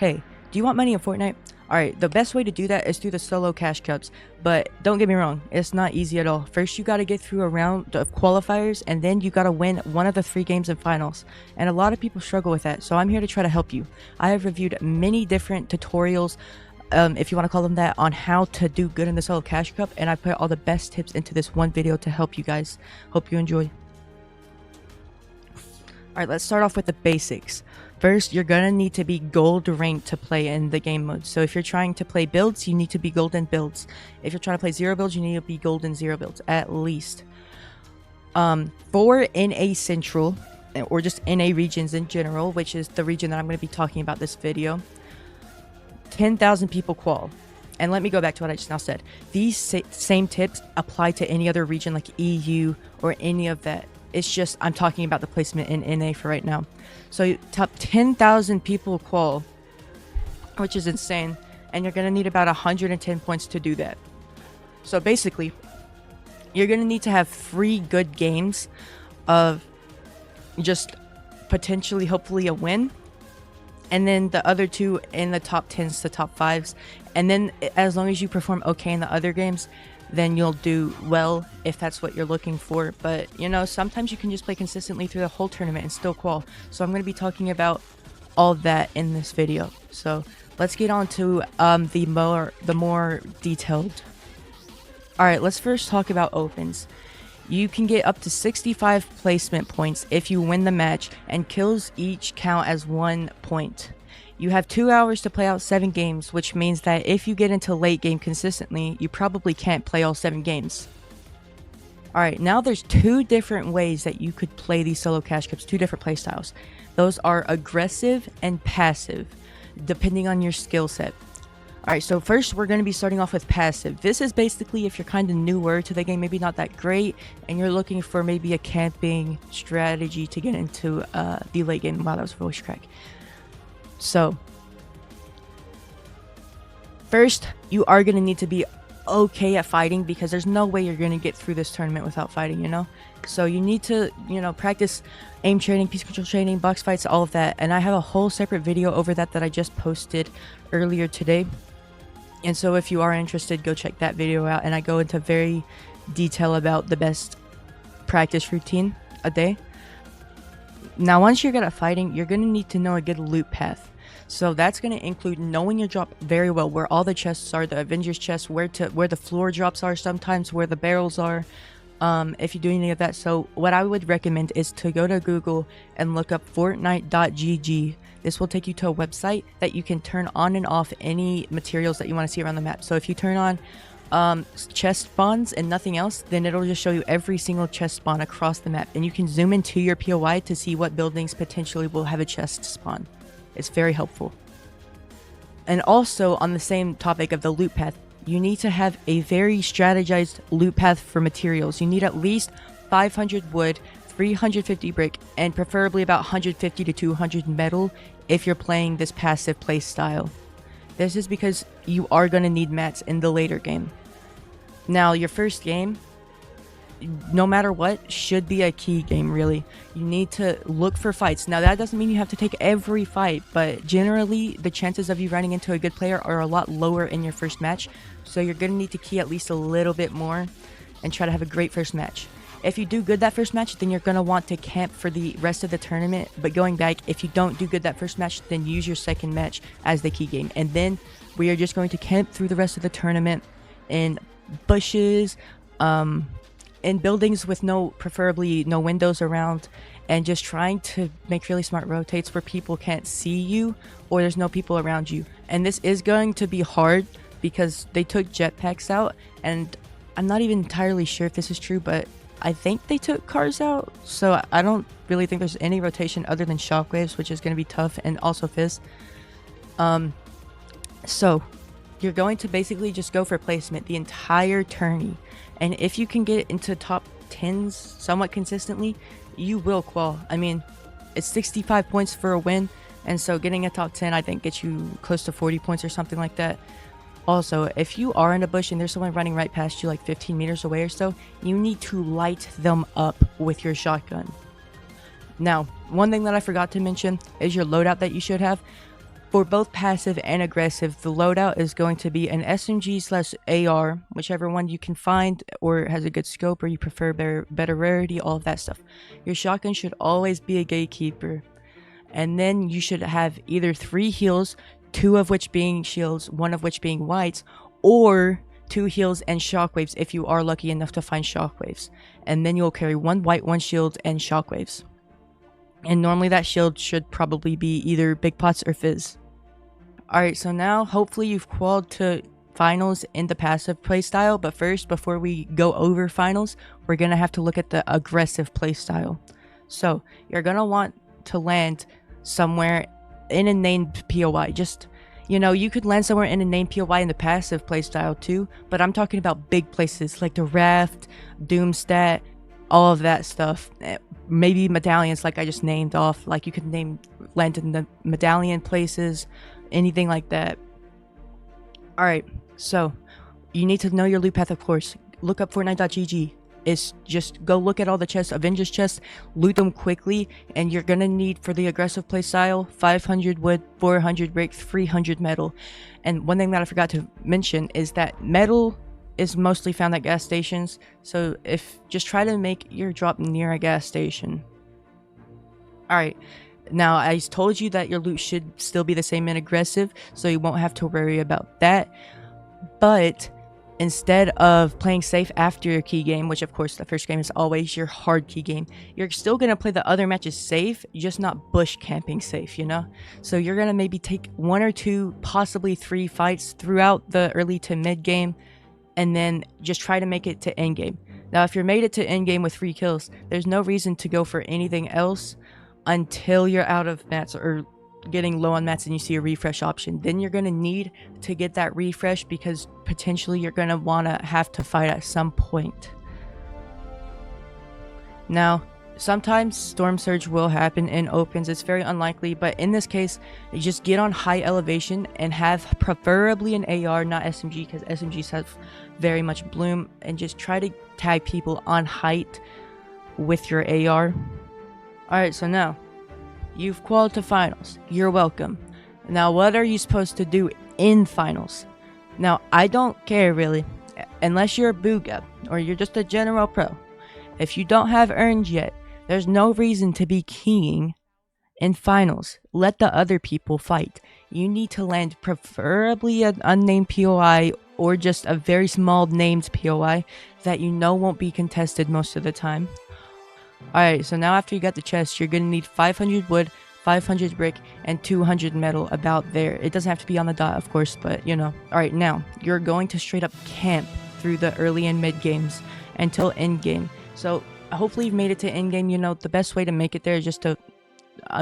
hey, do you want money in Fortnite? Alright, the best way to do that is through the solo cash cups, but don't get me wrong, it's not easy at all. First, you gotta get through a round of qualifiers, and then you gotta win one of the 3 games in finals. And a lot of people struggle with that, so I'm here to try to help you. I have reviewed many different tutorials, if you want to call them that, on how to do good in the solo cash cup, and I put all the best tips into this one video to help you guys. Hope you enjoy. Alright, let's start off with the basics. First, you're gonna need to be gold ranked to play in the game mode. So if you're trying to play builds, you need to be golden builds. If you're trying to play 0 builds, you need to be golden 0 builds, at least. For NA Central, or just NA regions in general, which is the region that I'm going to be talking about this video, 10,000 people qual. And let me go back to what I just now said. These same tips apply to any other region like EU or any of that. It's just I'm talking about the placement in NA for right now. So top 10,000 people qual, which is insane, and you're going to need about 110 points to do that. So basically, you're going to need to have 3 good games of just potentially, hopefully, a win, and then the other 2 in the top 10s to top 5s. And then as long as you perform okay in the other games, then you'll do well if that's what you're looking for. But you know, sometimes you can just play consistently through the whole tournament and still qual. So I'm going to be talking about all of that in this video. So let's get on to the more detailed. Alright, let's first talk about opens. You can get up to 65 placement points if you win the match, and kills each count as 1 point. You have 2 hours to play out 7 games, which means that if you get into late game consistently, you probably can't play all 7 games. Alright, now there's 2 different ways that you could play these solo cash cups, 2 different playstyles. Those are aggressive and passive, depending on your skill set. Alright, so first we're going to be starting off with passive. This is basically if you're kind of newer to the game, maybe not that great, and you're looking for maybe a camping strategy to get into the late game. Wow, that was a voice crack. So, first, you are going to need to be okay at fighting, because there's no way you're going to get through this tournament without fighting, you know? So you need to, you know, practice aim training, piece control training, box fights, all of that. And I have a whole separate video over that I just posted earlier today. And so if you are interested, go check that video out. And I go into very detail about the best practice routine a day. Now, once you're good at fighting, you're going to need to know a good loot path. So that's going to include knowing your drop very well, where all the chests are, the Avengers chests, where the floor drops are, sometimes where the barrels are, if you do any of that. So what I would recommend is to go to Google and look up Fortnite.gg. This will take you to a website that you can turn on and off any materials that you want to see around the map. So if you turn on chest spawns and nothing else, then it'll just show you every single chest spawn across the map, and you can zoom into your POI to see what buildings potentially will have a chest spawn. It's very helpful. And also, on the same topic of the loot path, you need to have a very strategized loot path for materials. You need at least 500 wood, 350 brick, and preferably about 150 to 200 metal if you're playing this passive play style. This is because you are going to need mats in the later game. Now, your first game, no matter what, should be a key game, really. You need to look for fights. Now, that doesn't mean you have to take every fight, but generally, the chances of you running into a good player are a lot lower in your first match, so you're going to need to key at least a little bit more and try to have a great first match. If you do good that first match, then you're going to want to camp for the rest of the tournament, but going back, if you don't do good that first match, then use your second match as the key game. And then we are just going to camp through the rest of the tournament in bushes, in buildings with preferably no windows around, and just trying to make really smart rotates where people can't see you or there's no people around you. And this is going to be hard because they took jetpacks out, and I'm not even entirely sure if this is true, but I think they took cars out, so I don't really think there's any rotation other than shockwaves, which is going to be tough, and also fizz. So you're going to basically just go for placement the entire tourney, and if you can get into top 10s somewhat consistently, you will qual. I mean, it's 65 points for a win, and so getting a top 10 I think gets you close to 40 points or something like that. Also, if you are in a bush and there's someone running right past you like 15 meters away or so, you need to light them up with your shotgun. Now, one thing that I forgot to mention is your loadout that you should have. For both passive and aggressive, the loadout is going to be an SMG/AR, whichever one you can find or has a good scope or you prefer better rarity, all of that stuff. Your shotgun should always be a gatekeeper. And then you should have either 3 heals, 2 of which being shields, 1 of which being whites, or 2 heals and shockwaves if you are lucky enough to find shockwaves. And then you'll carry 1 white, 1 shield, and shockwaves. And normally that shield should probably be either big pots or fizz. Alright, so now hopefully you've qualified to finals in the passive playstyle, but first, before we go over finals, we're gonna have to look at the aggressive playstyle. So you're gonna want to land somewhere in a named POI. Just, you know, you could land somewhere in a named POI in the passive playstyle too, but I'm talking about big places like the Raft, Doomstat, all of that stuff. Maybe medallions like I just named off, like you could land in the medallion places, anything like that. Alright, so you need to know your loot path, of course. Look up Fortnite.gg. It's just go look at all the chests, Avengers chests, loot them quickly, and you're gonna need, for the aggressive playstyle, 500 wood, 400 brick, 300 metal. And one thing that I forgot to mention is that metal is mostly found at gas stations, so just try to make your drop near a gas station. Alright, now I told you that your loot should still be the same in aggressive, so you won't have to worry about that. But instead of playing safe after your key game, which of course the first game is always your hard key game, you're still going to play the other matches safe, just not bush camping safe, you know? So you're going to maybe take 1 or 2, possibly 3 fights throughout the early to mid game, and then just try to make it to end game. Now if you're made it to end game with 3 kills, there's no reason to go for anything else until you're out of mats or getting low on mats and you see a refresh option. Then you're going to need to get that refresh because potentially you're going to want to have to fight at some point. Now sometimes storm surge will happen in opens. It's very unlikely, but in this case you just get on high elevation and have preferably an AR, not SMG, because SMGs have very much bloom, and just try to tag people on height with your AR. Alright, so now you've qualified to finals. You're welcome. Now what are you supposed to do in finals? Now I don't care really, unless you're a Booga or you're just a general pro. If you don't have earned yet, there's no reason to be keying in finals. Let the other people fight. You need to land preferably an unnamed POI or just a very small named POI that you know won't be contested most of the time. Alright, so now after you got the chest, you're gonna need 500 wood, 500 brick, and 200 metal, about there. It doesn't have to be on the dot, of course, but you know. Alright, now, you're going to straight up camp through the early and mid games until end game. So, hopefully you've made it to end game. You know, the best way to make it there is just to, I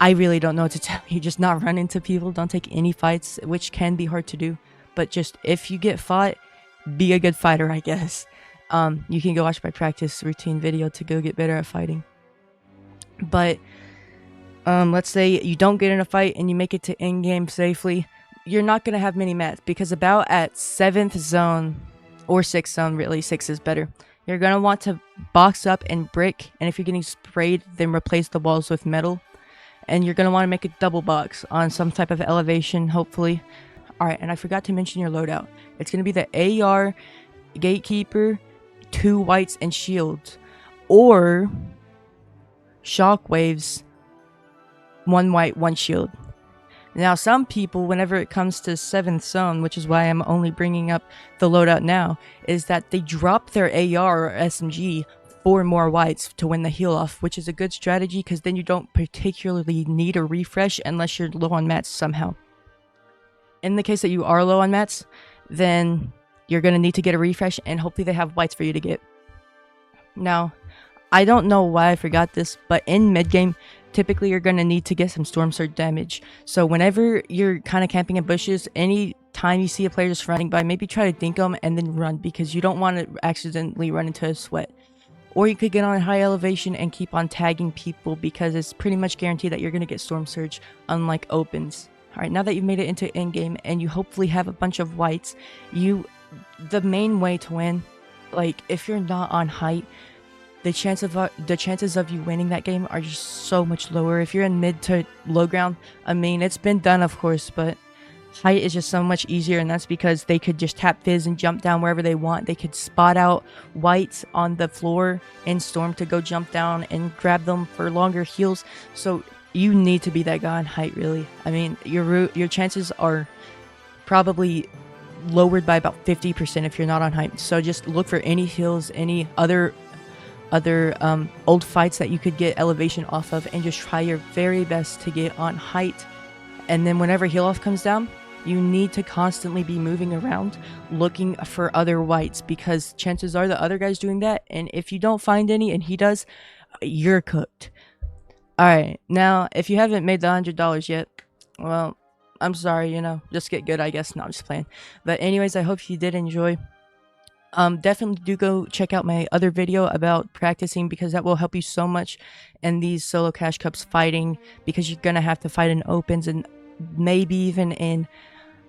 really don't know what to tell you. Just not run into people, don't take any fights, which can be hard to do. But just, if you get fought, be a good fighter, I guess. You can go watch my practice routine video to go get better at fighting. But let's say you don't get in a fight and you make it to end game safely, you're not going to have many mats, because about at 7th zone or 6th zone, really 6 is better, you're going to want to box up and brick, and if you're getting sprayed, then replace the walls with metal, and you're going to want to make a double box on some type of elevation, hopefully. Alright, and I forgot to mention your loadout. It's going to be the AR, Gatekeeper, 2 whites and shields, or shockwaves, 1 white, 1 shield. Now some people, whenever it comes to 7th zone, which is why I'm only bringing up the loadout now, is that they drop their AR or SMG for more whites to win the heal off, which is a good strategy because then you don't particularly need a refresh unless you're low on mats somehow. In the case that you are low on mats, then you're going to need to get a refresh, and hopefully they have whites for you to get. Now, I don't know why I forgot this, but in mid-game, typically you're going to need to get some storm surge damage. So whenever you're kind of camping in bushes, any time you see a player just running by, maybe try to dink them and then run, because you don't want to accidentally run into a sweat. Or you could get on high elevation and keep on tagging people, because it's pretty much guaranteed that you're going to get storm surge, unlike opens. Alright, now that you've made it into endgame and you hopefully have a bunch of whites, the main way to win, like if you're not on height, the chances of you winning that game are just so much lower. If you're in mid to low ground, I mean, it's been done, of course, but height is just so much easier, and that's because they could just tap Fizz and jump down wherever they want. They could spot out whites on the floor in Storm to go jump down and grab them for longer heals. So you need to be that guy on height, really. I mean, your chances are probably lowered by about 50% if you're not on height. So just look for any heals, any other old fights that you could get elevation off of, and just try your very best to get on height. And then whenever heal off comes down, you need to constantly be moving around looking for other whites, because chances are the other guy's doing that, and if you don't find any and he does, you're cooked. Alright, now if you haven't made the $100 yet, well, I'm sorry, you know, just get good, I guess. No, I'm just playing. But anyways, I hope you did enjoy. Definitely do go check out my other video about practicing, because that will help you so much in these solo cash cups fighting, because you're gonna have to fight in opens and maybe even in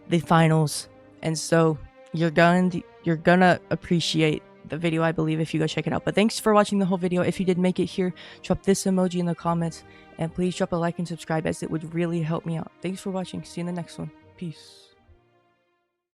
the finals, and so you're gonna appreciate the video, I believe, if you go check it out. But thanks for watching the whole video. If you did make it here, drop this emoji in the comments, and please drop a like and subscribe, as it would really help me out. Thanks for watching. See you in the next one. Peace.